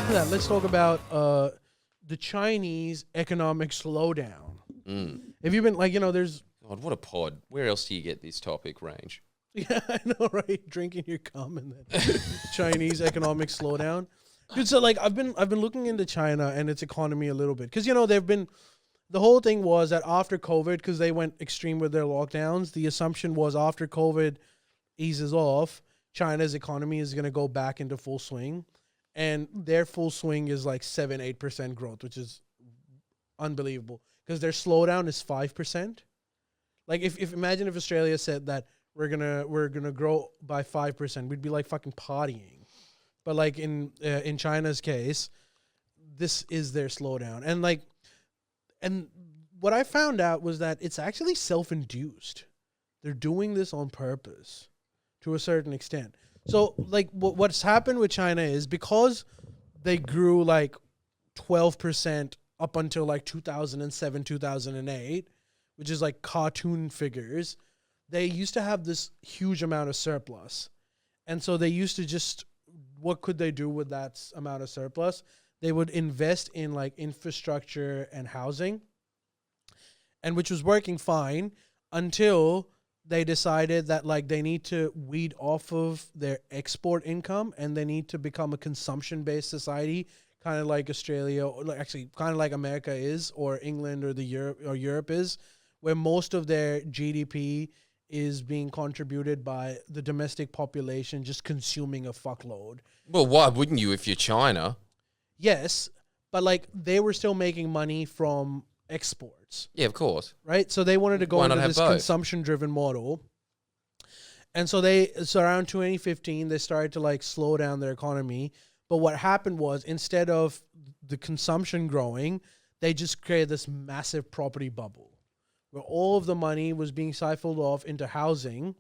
of that, let's talk about the Chinese economic slowdown. Have you been there's God, what a pod. Where else do you get this topic range? yeah, I know, right? Drinking your cum and then Chinese economic slowdown. Dude, so I've been looking into China and its economy a little bit because the whole thing was that after COVID, because they went extreme with their lockdowns, the assumption was after COVID eases off, China's economy is going to go back into full swing, and their full swing is like 7-8% growth, which is unbelievable because their slowdown is 5%. Like if imagine if Australia said that we're gonna grow by 5%, we'd be like fucking partying. But like in China's case, this is their slowdown, and what I found out was that it's actually self-induced. They're doing this on purpose to a certain extent. So like what's happened with China is because they grew like 12% up until like 2007, 2008, which is like cartoon figures, they used to have this huge amount of surplus. And so they used to just, what could they do with that amount of surplus? They would invest in like infrastructure and housing, and which was working fine until they decided that like they need to weed off of their export income and they need to become a consumption-based society, kind of like Australia, or like actually kind of like America is, or England, or Europe is, where most of their GDP is being contributed by the domestic population just consuming a fuckload. Well, why wouldn't you if you're China? Yes, but like they were still making money from exports. Yeah, of course. Right? So they wanted to go into this consumption-driven model. And so around 2015, they started to like slow down their economy. But what happened was, instead of the consumption growing, they just created this massive property bubble where all of the money was being siphoned off into housing.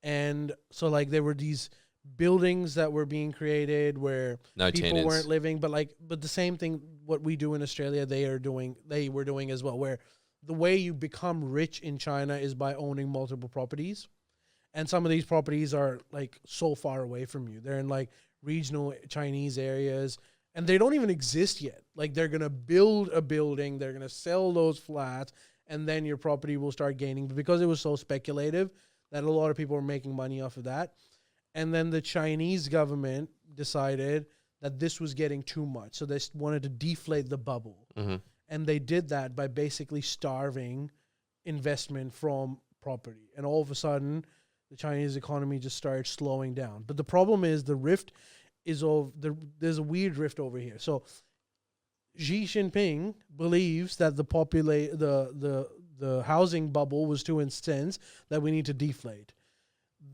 And so like there were these buildings that were being created where people weren't living, but the same thing what we do in Australia they were doing as well, where the way you become rich in China is by owning multiple properties. And some of these properties are like so far away from you. They're in like regional Chinese areas and they don't even exist yet. Like they're going to build a building, they're going to sell those flats, and then your property will start gaining. But because it was so speculative that a lot of people were making money off of that. And then the Chinese government decided that this was getting too much. So they wanted to deflate the bubble. Mm-hmm. And they did that by basically starving investment from property. And all of a sudden, the Chinese economy just started slowing down. But the problem is there's a weird rift over here. So Xi Jinping believes that the housing bubble was too intense, that we need to deflate.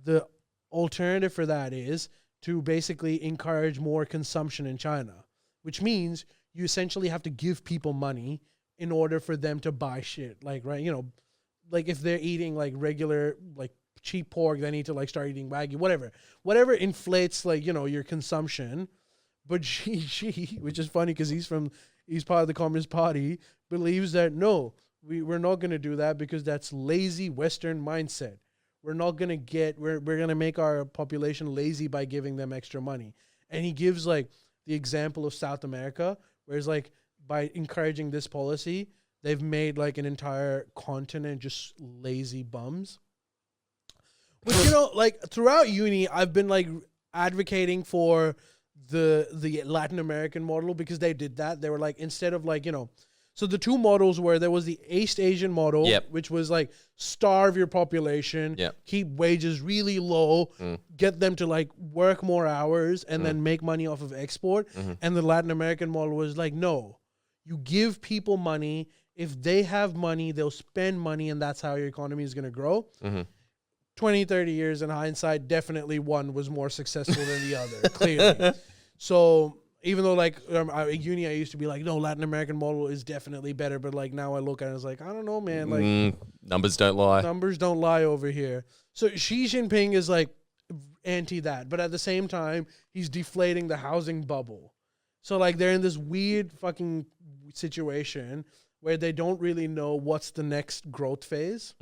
The alternative for that is to basically encourage more consumption in China, which means you essentially have to give people money in order for them to buy shit. Like, right, like if they're eating like regular, like cheap pork, they need to like start eating Wagyu, whatever inflates like, your consumption. But Xi, which is funny because he's part of the Communist Party, believes that no, we're not going to do that because that's lazy Western mindset. We're not going to we're going to make our population lazy by giving them extra money. And he gives like the example of South America, where it's like by encouraging this policy, they've made like an entire continent just lazy bums. Which, like throughout uni, I've been like advocating for the Latin American model because they did that. They were like, instead of like, so the two models were, there was the East Asian model, which was like starve your population, keep wages really low, get them to like work more hours and then make money off of export. Mm-hmm. And the Latin American model was like, no, you give people money. If they have money, they'll spend money, and that's how your economy is going to grow. Mm-hmm. 20, 30 years in hindsight, definitely one was more successful than the other, clearly. So even though like at uni, I used to be like, no, Latin American model is definitely better. But like now I look at it, it's like, I don't know, man. Like numbers don't lie. Numbers don't lie over here. So Xi Jinping is like anti that. But at the same time, he's deflating the housing bubble. So like they're in this weird fucking situation where they don't really know what's the next growth phase.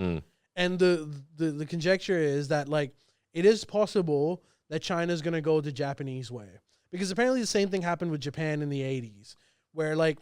And the conjecture is that like it is possible that China's going to go the Japanese way. because apparently the same thing happened with Japan in the 80s, where like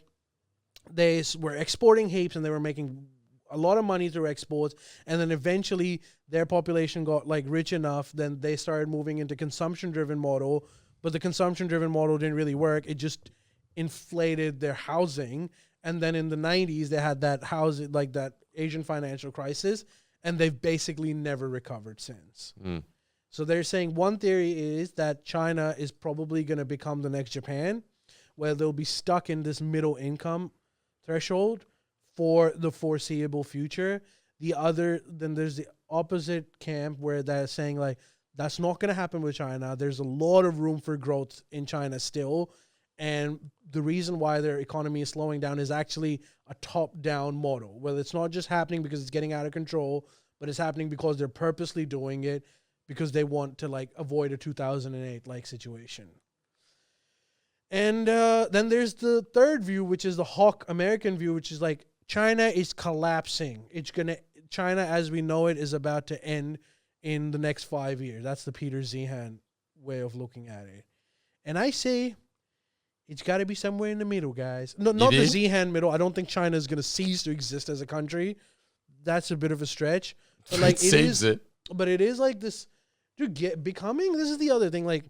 they were exporting heaps and they were making a lot of money through exports, and then eventually their population got like rich enough, then they started moving into consumption-driven model, but the consumption-driven model didn't really work. It just inflated their housing, and then in the 90s they had that housing, like that Asian financial crisis, and they've basically never recovered since. So they're saying one theory is that China is probably going to become the next Japan, where they'll be stuck in this middle income threshold for the foreseeable future. Then there's the opposite camp where they're saying like, that's not going to happen with China. There's a lot of room for growth in China still. And the reason why their economy is slowing down is actually a top-down model, where it's not just happening because it's getting out of control, but it's happening because they're purposely doing it because they want to like avoid a 2008 like situation. And then there's the third view, which is the hawk American view, which is like China is collapsing. China as we know it is about to end in the next 5 years. That's the Peter Zehan way of looking at it. And I say it's got to be somewhere in the middle, guys. No, not the Zehan middle. I don't think China is going to cease to exist as a country. That's a bit of a stretch. But like But it is like this. Dude, this is the other thing. Like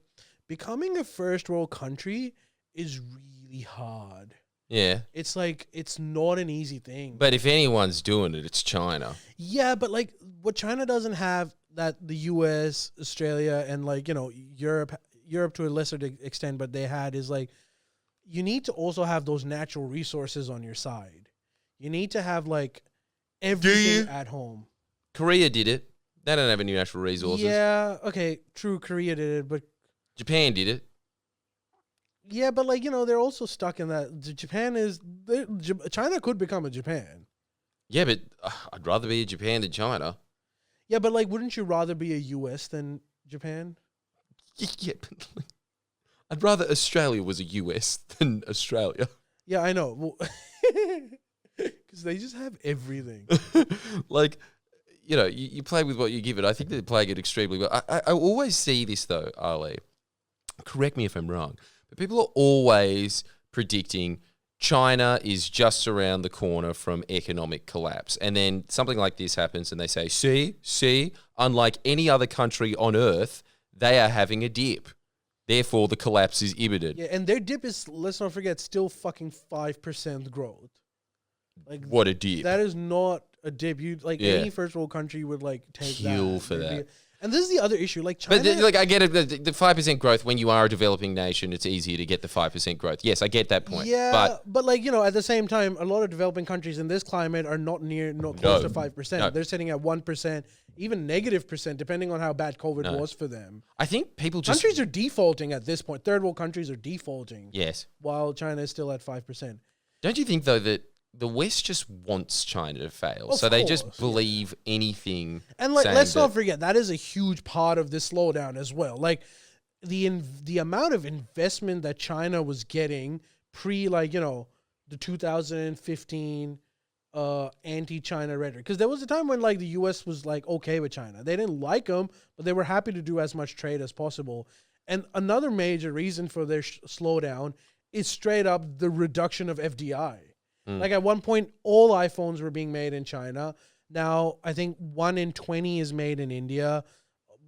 becoming a first world country is really hard. Yeah. It's like, it's not an easy thing. But if anyone's doing it, it's China. Yeah, but like what China doesn't have that the US, Australia, and like, you know, Europe to a lesser extent, but they had is like, you need to also have those natural resources on your side. You need to have like everything at home. Korea did it. They don't have any natural resources. Yeah, okay, true, Korea did it, but Japan did it. Yeah, but like, you know, they're also stuck in that. China could become a Japan. Yeah, but I'd rather be a Japan than China. Yeah, but like, wouldn't you rather be a US than Japan? Yeah, but I'd rather Australia was a US than Australia. Yeah, I know. Because they just have everything. Like, you know, you play with what you give it. I think they're playing it extremely well. I always see this, though, Ali. Correct me if I'm wrong. But people are always predicting China is just around the corner from economic collapse. And then something like this happens and they say, see, unlike any other country on earth, they are having a dip. Therefore, the collapse is imminent. Yeah, and their dip is, let's not forget, still fucking 5% growth. Like, what a dip. That is not a dip. You like any first world country would like take kill that. For that. And this is the other issue. Like China, but like I get it. The 5% growth when you are a developing nation, it's easier to get the 5% growth. Yes, I get that point. Yeah, but like, you know, at the same time, a lot of developing countries in this climate are not close to 5%. No. They're sitting at 1%, even -%, depending on how bad COVID was for them. I think people just countries are defaulting at this point. Third world countries are defaulting. Yes, while China is still at 5%. Don't you think though that the West just wants China to fail, so they just believe anything. And like, let's not forget that is a huge part of this slowdown as well. Like the amount of investment that China was getting pre, like, you know, the 2015 anti-China rhetoric, because there was a time when like the U.S. was like okay with China. They didn't like them, but they were happy to do as much trade as possible. And another major reason for their slowdown is straight up the reduction of FDI. Like at one point, all iPhones were being made in China. Now, I think 1 in 20 is made in India.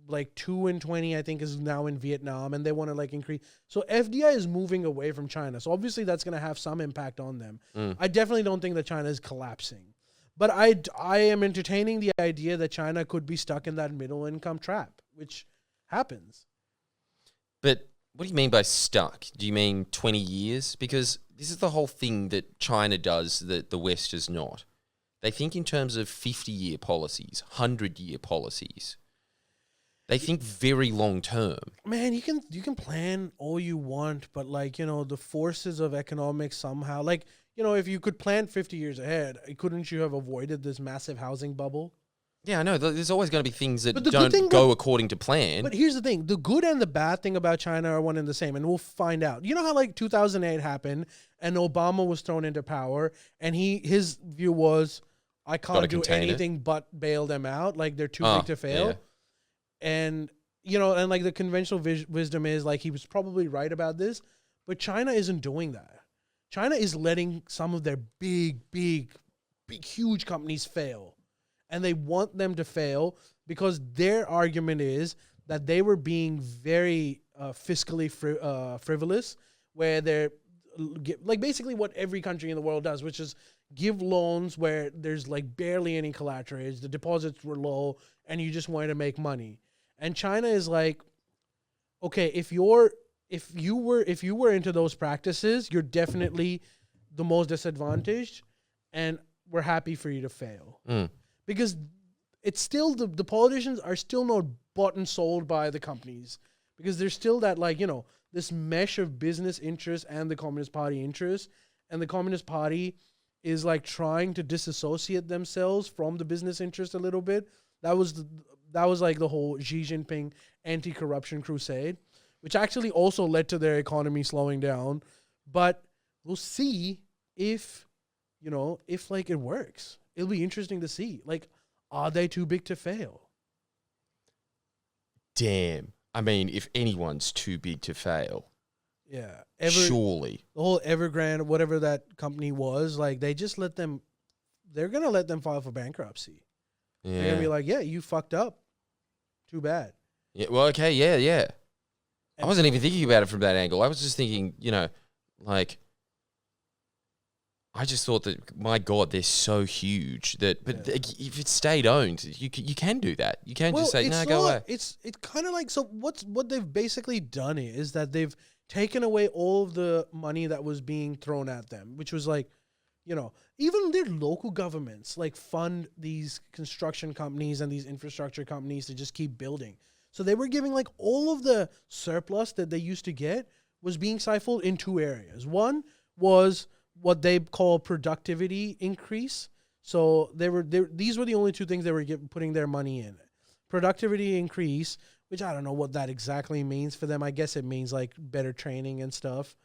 Like 2 in 20, I think, is now in Vietnam, and they want to like increase. So FDI is moving away from China. So obviously that's going to have some impact on them. I definitely don't think that China is collapsing. But I am entertaining the idea that China could be stuck in that middle income trap, which happens. But what do you mean by stuck? Do you mean 20 years? Because this is the whole thing that China does that the West does not. They think in terms of 50-year policies, 100-year policies. They think very long term. Man, you can plan all you want, but like, you know, the forces of economics somehow, like, you know, if you could plan 50 years ahead, couldn't you have avoided this massive housing bubble? Yeah, I know. There's always going to be things that don't go according to plan. But here's the thing. The good and the bad thing about China are one and the same, and we'll find out. You know how, like, 2008 happened, and Obama was thrown into power, and his view was, I can't do anything but bail them out. Like, they're too big to fail. Yeah. And and like the conventional wisdom is like he was probably right about this, but China isn't doing that. China is letting some of their big, huge companies fail. And they want them to fail because their argument is that they were being very fiscally frivolous, where they're like basically what every country in the world does, which is give loans where there's like barely any collateral, the deposits were low, and you just wanted to make money. And China is like, okay, if you were into those practices, you're definitely the most disadvantaged, and we're happy for you to fail. Because it's still the politicians are still not bought and sold by the companies, because there's still that this mesh of business interests and the Communist Party interests, and the Communist Party is like trying to disassociate themselves from the business interest a little bit. That was like the whole Xi Jinping anti-corruption crusade, which actually also led to their economy slowing down. But we'll see if like it works. It'll be interesting to see. Like, are they too big to fail? Damn. I mean, if anyone's too big to fail, yeah, surely the whole Evergrande, whatever that company was, like they just let them. They're gonna let them file for bankruptcy. Yeah. They're gonna be like, yeah, you fucked up. Too bad. Yeah. Well, okay. Yeah. I wasn't even thinking about it from that angle. I was just thinking, like, I just thought that, my God, they're so huge if it's state owned, you can do that. You can just say, no, go away. It's kind of like, so what they've basically done is that they've taken away all of the money that was being thrown at them, which was like, even their local governments like fund these construction companies and these infrastructure companies to just keep building. So they were giving like all of the surplus that they used to get was being siphoned in two areas. One was what they call productivity increase. So these were the only two things they were putting their money in. Productivity increase, which I don't know what that exactly means for them. I guess it means like better training and stuff.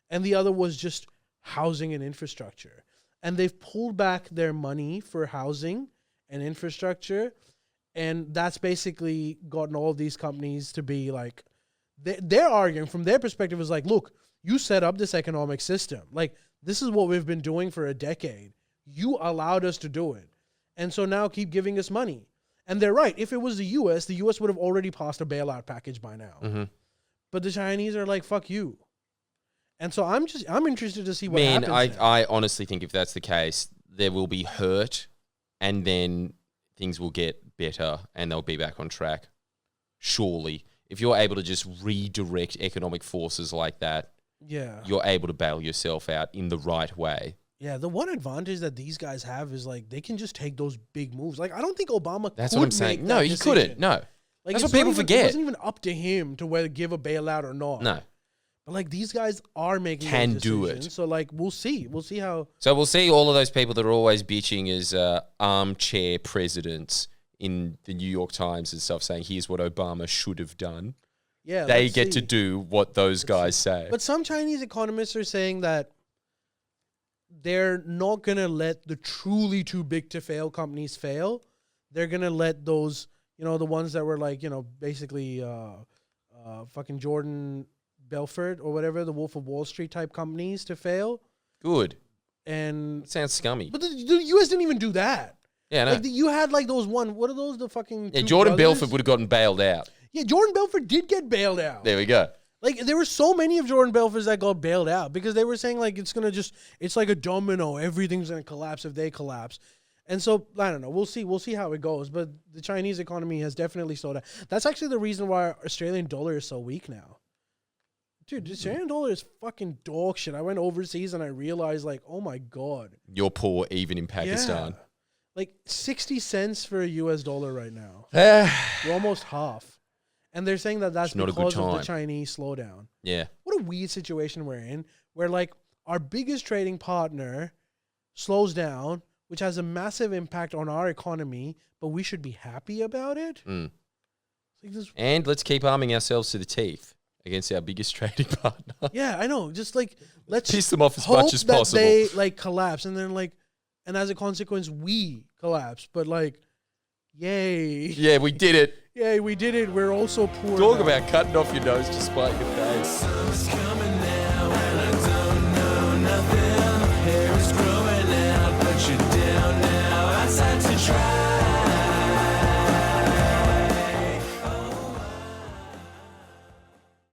And the other was just housing and infrastructure. And they've pulled back their money for housing and infrastructure. And that's basically gotten all of these companies to be like, they're arguing from their perspective is like, look, you set up this economic system. Like, this is what we've been doing for a decade. You allowed us to do it. And so now keep giving us money. And they're right. If it was the U.S. would have already passed a bailout package by now. Mm-hmm. But the Chinese are like, fuck you. And so I'm interested to see what happens. I honestly think if that's the case, there will be hurt, and then things will get better and they'll be back on track. Surely. If you're able to just redirect economic forces like that, you're able to bail yourself out in the right way. Yeah, the one advantage that these guys have is like they can just take those big moves. Like I don't think Obama That's what I'm saying. No, he couldn't. No. Like, that's what people forget. It wasn't even up to him to whether give a bailout or not. No. But like these guys are making can those do decisions. it. So like we'll see how. So we'll see all of those people that are always bitching as armchair presidents in the New York Times and stuff, saying here's what Obama should have done. Yeah, they get to do what those guys say. But some Chinese economists are saying that they're not going to let the truly too big to fail companies fail. They're going to let those, the ones that were like, basically fucking Jordan Belfort or whatever, the Wolf of Wall Street type companies to fail. Good. And it sounds scummy. But the U.S. didn't even do that. Yeah, no. Like you had like those what are those, the fucking Jordan Belfort would have gotten bailed out. Yeah, Jordan Belfort did get bailed out. There we go. Like, there were so many of Jordan Belforts that got bailed out because they were saying, like, it's like a domino. Everything's going to collapse if they collapse. And so, I don't know. We'll see how it goes. But the Chinese economy has definitely slowed down. That's actually the reason why our Australian dollar is so weak now. Dude, the Australian dollar is fucking dog shit. I went overseas and I realized, like, oh my God. You're poor even in Pakistan. Yeah. Like, 60 cents for a US dollar right now. We're almost half. And they're saying that that's because of the Chinese slowdown. Yeah. What a weird situation we're in where, like, our biggest trading partner slows down, which has a massive impact on our economy, but we should be happy about it. Mm. And let's keep arming ourselves to the teeth against our biggest trading partner. Yeah, I know. Just, like, let's piss them off as much as possible. They, like, collapse. And then, like, and as a consequence, we collapse. But, like, yay. Yeah, we did it. Yeah, we did it. We're also poor. Talk now. about cutting off your nose to spite your face. Sun's coming